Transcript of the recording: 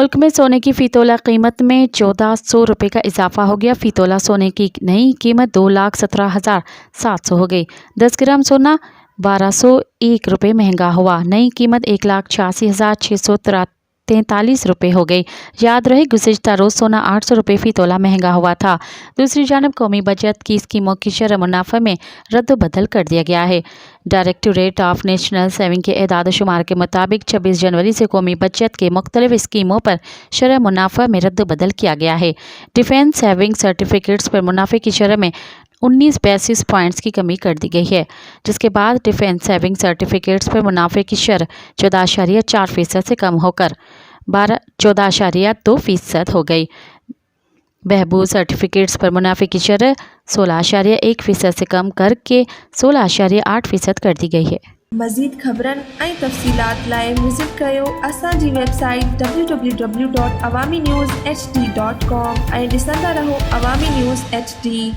मुल्क में सोने की फ़ी तोला कीमत में 1400 रुपये का इजाफा हो गया। फ़ी तोला सोने की नई कीमत 2,17,700 हो गई। 10 ग्राम सोना 1201 रुपये महंगा हुआ। नई कीमत 1,86,643 रुपये हो गई। याद रहे गुज़िश्ता रोज़ सोना 800 रुपये फ़ी तोला महंगा हुआ था। दूसरी जानब कौमी बचत की स्कीमों की शरह मुनाफा में रद्द-बदल कर दिया गया है। डायरेक्टरेट ऑफ नेशनल सेविंग के एदाद शुमार के मुताबिक 26 जनवरी से कौमी बचत के मुख्तलिफ स्कीमों पर शरह मुनाफा में रद्द-बदल किया गया है। डिफेंस सेविंग सर्टिफिकेट्स पर मुनाफे की शरह में 19 बेसिस पॉइंट्स की कमी कर दी गई है, जिसके बाद डिफेंस सेविंग सर्टिफिकेट्स पर मुनाफे की शरह 14.4% से कम होकर 14.2% हो गई। बहबूद सर्टिफिकेट्स पर मुनाफे की शरह 16.1% से कम करके 16.8% कर दी गई है। मज़ीद ख़बरन ऐं तफ़सीलात लाइ विज़िट कयो असांजी वेबसाइट www.awamiNewsHD.com ऐं ॾिसंदा रहो अवामी न्यूज़ HD।